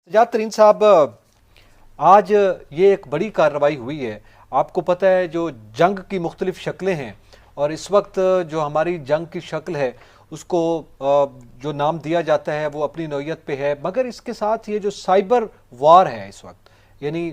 सजाद तरीन साहब, आज ये एक बड़ी कार्रवाई हुई है। आपको पता है जो जंग की मुख्तलिफ शक्लें हैं और इस वक्त जो हमारी जंग की शक्ल है उसको जो नाम दिया जाता है वो अपनी नौयत पे है, मगर इसके साथ ये जो साइबर वार है इस वक्त, यानी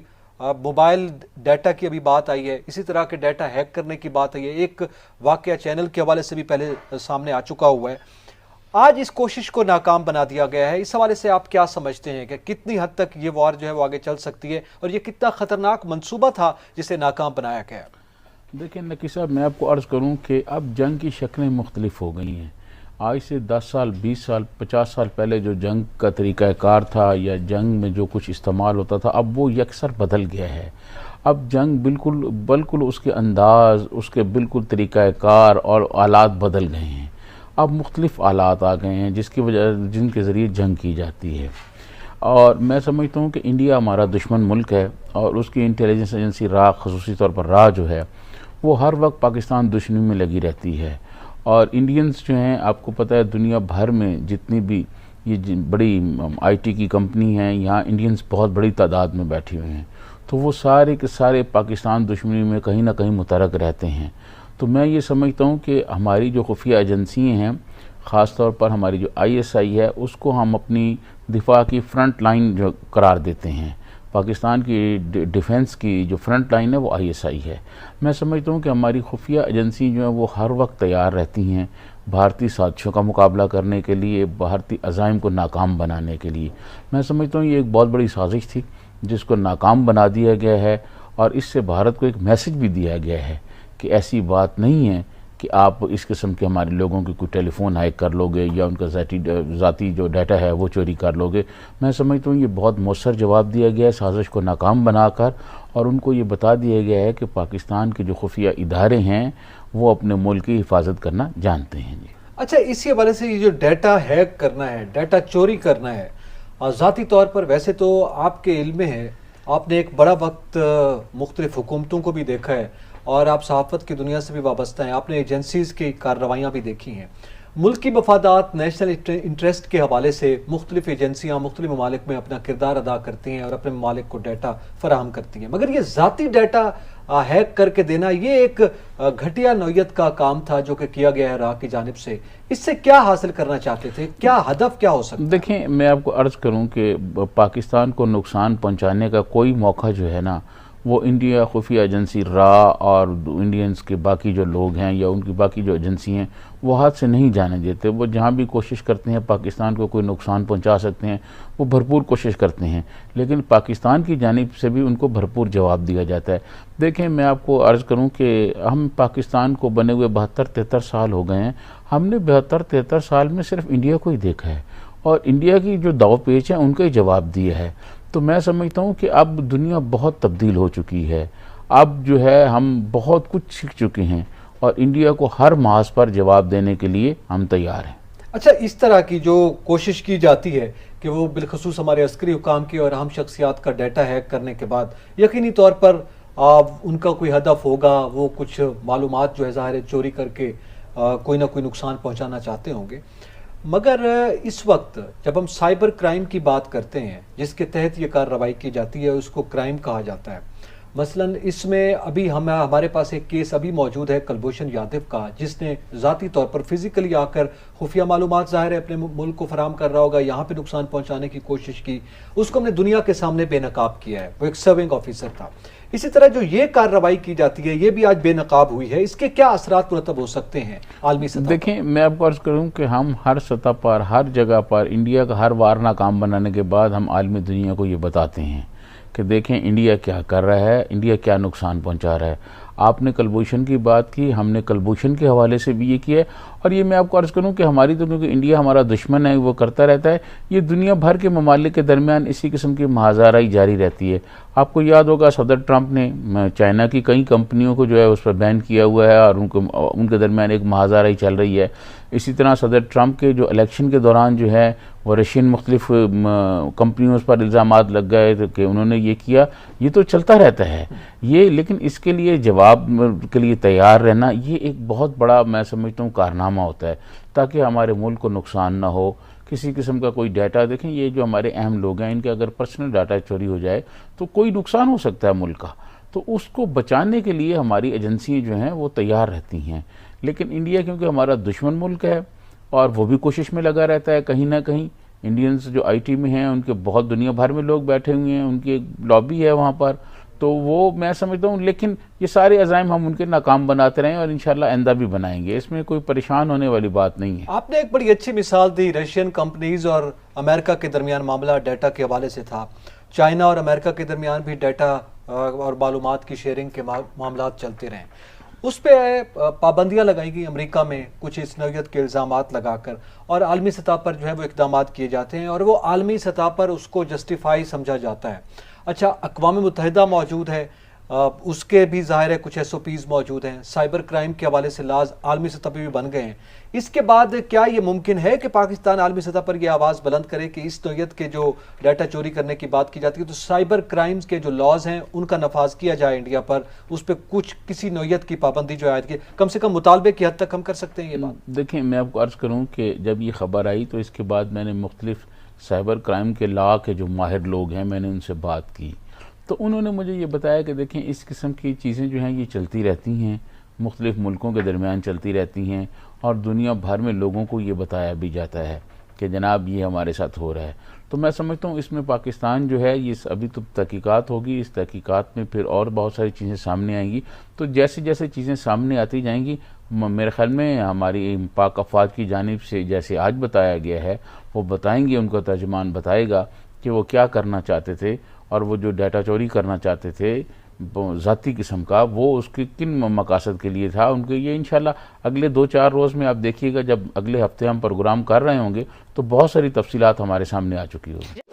मोबाइल डाटा की अभी बात आई है, इसी तरह के डाटा हैक करने की बात आई है। एक वाकया चैनल के हवाले से भी पहले सामने आ चुका हुआ है। आज इस कोशिश को नाकाम बना दिया गया है। इस हवाले से आप क्या समझते हैं कि कितनी हद तक ये वॉर जो है वो आगे चल सकती है और ये कितना खतरनाक मंसूबा था जिसे नाकाम बनाया गया? देखिए नकी साहब, मैं आपको अर्ज़ करूं कि अब जंग की शक्लें मुख्तलिफ हो गई हैं। आज से 10 साल, 20 साल, 50 साल पहले जो जंग का तरीक़ाकार था या जंग में जो कुछ इस्तेमाल होता था, अब वो यकसर बदल गया है। अब जंग बिल्कुल उसके अंदाज़, उसके बिल्कुल तरीक़ाकार और आलात बदल गए हैं। अब मुख्तलिफ आलात आ गए हैं जिनके ज़रिए जंग की जाती है। और मैं समझता हूँ कि इंडिया हमारा दुश्मन मुल्क है और उसकी इंटेलिजेंस एजेंसी रा, ख़ुसूसी तौर पर रा जो है वो हर वक्त पाकिस्तान दुश्मनी में लगी रहती है। और इंडियंस जो हैं, आपको पता है दुनिया भर में जितनी भी ये बड़ी आईटी की कंपनी हैं, यहाँ इंडियंस बहुत बड़ी तादाद में बैठे हुए हैं, तो वो सारे के सारे पाकिस्तान दुश्मनी में कहीं ना कहीं मुतरक रहते हैं। तो मैं ये समझता हूँ कि हमारी जो खुफिया एजेंसियाँ हैं, ख़ास तौर पर हमारी जो आईएसआई है, उसको हम अपनी दिफा की फ्रंट लाइन जो करार देते हैं। पाकिस्तान की डिफेंस की जो फ्रंट लाइन है वो आईएसआई है। मैं समझता हूँ कि हमारी खुफिया एजेंसी जो है वो हर वक्त तैयार रहती हैं भारतीय साजिशों का मुकाबला करने के लिए, भारतीय अज़ाइम को नाकाम बनाने के लिए। मैं समझता हूँ ये एक बहुत बड़ी साजिश थी जिसको नाकाम बना दिया गया है और इससे भारत को एक मैसेज भी दिया गया है कि ऐसी बात नहीं है कि आप इस किस्म के हमारे लोगों की कोई टेलीफोन हैक कर लोगे या उनका ज़ाती जो डाटा है वो चोरी कर लोगे। मैं समझता हूँ ये बहुत मौसर जवाब दिया गया है साजिश को नाकाम बनाकर, और उनको ये बता दिया गया है कि पाकिस्तान के जो खुफिया इदारे हैं वो अपने मुल्क की हिफाजत करना जानते हैं। जी अच्छा, इसी हवाले से ये जो डाटा हैक करना है, डाटा चोरी करना है, ज़ाती तौर पर वैसे तो आपके इल्म में है, आपने एक बड़ा वक्त मुख्तलिफ हुकूमतों को भी देखा है और आप सहाफ़त की दुनिया से भी वाबस्ता हैं, आपने एजेंसीज़ की कार्रवाइयाँ भी देखी हैं। मुल्क की मफादात, नेशनल इंटरेस्ट के हवाले से मुख्तलिफ एजेंसियाँ मुख्तलिफ ममालिक में अपना किरदार अदा करती हैं और अपने ममालिक को डाटा फराहम करती हैं, मगर ये ज़ाती डाटा हैक करके देना ये एक घटिया नौयत का काम था जो कि किया गया है रा की जानिब से। इससे क्या हासिल करना चाहते थे, क्या हदफ क्या हो सकता है? देखें, मैं आपको अर्ज़ करूं कि पाकिस्तान को नुकसान पहुंचाने का कोई मौका जो है ना, वो इंडिया खुफिया एजेंसी रा और इंडियंस के बाकी जो लोग हैं या उनकी बाकी जो एजेंसी हैं वो हाथ से नहीं जाने देते। वो जहाँ भी कोशिश करते हैं पाकिस्तान को कोई नुकसान पहुंचा सकते हैं, वो भरपूर कोशिश करते हैं, लेकिन पाकिस्तान की जानिब से भी उनको भरपूर जवाब दिया जाता है। देखें, मैं आपको अर्ज़ करूं कि हम पाकिस्तान को बने हुए 72-73 साल हो गए हैं। हमने 72-73 साल में सिर्फ इंडिया को ही देखा है और इंडिया की जो दाव पेच है उनको ही जवाब दिया है। तो मैं समझता हूँ कि अब दुनिया बहुत तब्दील हो चुकी है। अब जो है हम बहुत कुछ सीख चुके हैं और इंडिया को हर मास पर जवाब देने के लिए हम तैयार हैं। अच्छा, इस तरह की जो कोशिश की जाती है कि वो बिलखसूस हमारे अस्करी हुकाम की और अहम शख्सियात का डाटा हैक करने के बाद यकीनी तौर पर उनका कोई हदफ होगा, वो कुछ मालूमात जो है ज़ाहिर है चोरी करके कोई ना कोई नुकसान पहुंचाना चाहते होंगे, मगर इस वक्त जब हम साइबर क्राइम की बात करते हैं जिसके तहत ये कार्रवाई की जाती है उसको क्राइम कहा जाता है। मसलन इसमें अभी हमारे पास एक केस अभी मौजूद है कुलभूषण यादव का, जिसने ज़ाती तौर पर फिज़िकली आकर खुफिया मालूमात ज़ाहिर है अपने मुल्क को फराहम कर रहा होगा, यहाँ पे नुकसान पहुँचाने की कोशिश की, उसको हमने दुनिया के सामने बेनकाब किया है। वो एक सर्विंग ऑफिसर था। इसी तरह जो ये कार्रवाई की जाती है ये भी आज बेनकाब हुई है, इसके क्या असरात मुरतब हो सकते हैं आलमी सतह? देखें, मैं आपको अर्ज़ करूं कि हम हर सतह पर, हर जगह पर इंडिया का हर वार नाकाम बनाने के बाद हम आलमी दुनिया को ये बताते हैं कि देखें इंडिया क्या कर रहा है, इंडिया क्या नुकसान पहुंचा रहा है। आपने कुलभूषण की बात की, हमने कुलभूषण के हवाले से भी ये किया है। और ये मैं आपको अर्ज़ करूं कि हमारी तो, क्योंकि इंडिया हमारा दुश्मन है, वो करता रहता है, ये दुनिया भर के ममालिक के दरमियान इसी किस्म की महाजाराई जारी रहती है। आपको याद होगा सदर ट्रंप ने चाइना की कई कंपनियों को जो है उस पर बैन किया हुआ है और उनके दरमियान एक महाजाराई चल रही है। इसी तरह सदर ट्रंप के जो इलेक्शन के दौरान जो है वो रशियन मुख्तलिफ कंपनियों पर इल्ज़ामात लग गए कि उन्होंने ये किया। ये तो चलता रहता है ये, लेकिन इसके लिए जवाब के लिए तैयार रहना ये एक बहुत बड़ा, मैं समझता हूँ, कारनामा होता है ताकि हमारे मुल्क को नुकसान ना हो, کسی قسم کا کوئی ڈیٹا، دیکھیں یہ جو ہمارے اہم لوگ ہیں ان کے اگر پرسنل ڈیٹا چوری ہو جائے تو کوئی نقصان ہو سکتا ہے ملک کا، تو اس کو بچانے کے لیے ہماری ایجنسیاں جو ہیں وہ تیار رہتی ہیں. لیکن انڈیا کیونکہ ہمارا دشمن ملک ہے اور وہ بھی کوشش میں لگا رہتا ہے، کہیں نہ کہیں انڈینز جو آئی ٹی میں ہیں ان کے بہت دنیا بھر میں لوگ بیٹھے ہوئے ہیں، ان کی لابی ہے وہاں پر، تو وہ میں سمجھتا ہوں. لیکن یہ سارے عزائم ہم ان کے ناکام بناتے رہیں اور انشاءاللہ آئندہ بھی بنائیں گے، اس میں کوئی پریشان ہونے والی بات نہیں ہے. آپ نے ایک بڑی اچھی مثال دی، رشین کمپنیز اور امریکہ کے درمیان معاملہ ڈیٹا کے حوالے سے تھا. چائنا اور امریکہ کے درمیان بھی ڈیٹا اور معلومات کی شیئرنگ کے معاملات چلتے رہیں. اس پہ پابندیاں لگائی گئی امریکہ میں کچھ اس نوعیت کے الزامات لگا کر، اور عالمی سطح پر جو ہے وہ اقدامات کیے جاتے ہیں اور وہ عالمی سطح پر اس کو جسٹیفائی سمجھا جاتا ہے. اچھا، اقوام متحدہ موجود ہے، اس کے بھی ظاہر ہے کچھ ایس او پیز موجود ہیں، سائبر کرائم کے حوالے سے لاز عالمی سطح پہ بھی بن گئے ہیں. اس کے بعد کیا یہ ممکن ہے کہ پاکستان عالمی سطح پر یہ آواز بلند کرے کہ اس نوعیت کے جو ڈیٹا چوری کرنے کی بات کی جاتی ہے تو سائبر کرائمز کے جو لاز ہیں ان کا نفاذ کیا جائے انڈیا پر، اس پہ کچھ کسی نوعیت کی پابندی جو عائد کی، کم سے کم مطالبے کی حد تک ہم کر سکتے ہیں یہ بات؟ دیکھیں میں آپ کو عرض کروں کہ جب یہ خبر آئی تو اس کے بعد میں نے مختلف سائبر کرائم کے لا کے جو ماہر لوگ ہیں میں نے ان سے بات کی، تو انہوں نے مجھے یہ بتایا کہ دیکھیں اس قسم کی چیزیں جو ہیں یہ چلتی رہتی ہیں، مختلف ملکوں کے درمیان چلتی رہتی ہیں اور دنیا بھر میں لوگوں کو یہ بتایا بھی جاتا ہے کہ جناب یہ ہمارے ساتھ ہو رہا ہے. تو میں سمجھتا ہوں اس میں پاکستان جو ہے یہ ابھی تو تحقیقات ہوگی، اس تحقیقات میں پھر اور بہت ساری چیزیں سامنے آئیں گی، تو جیسے جیسے چیزیں سامنے آتی جائیں گی میرے خیال میں ہماری پاک افواج کی جانب سے جیسے آج بتایا گیا ہے وہ بتائیں گے، ان کا ترجمان بتائے گا کہ وہ کیا کرنا چاہتے تھے اور وہ جو ڈیٹا چوری کرنا چاہتے تھے ذاتی قسم کا وہ اس کے کن مقاصد کے لیے تھا ان کے. یہ انشاءاللہ اگلے 2-4 روز میں آپ دیکھیے گا، جب اگلے ہفتے ہم پروگرام کر رہے ہوں گے تو بہت ساری تفصیلات ہمارے سامنے آ چکی ہوگی.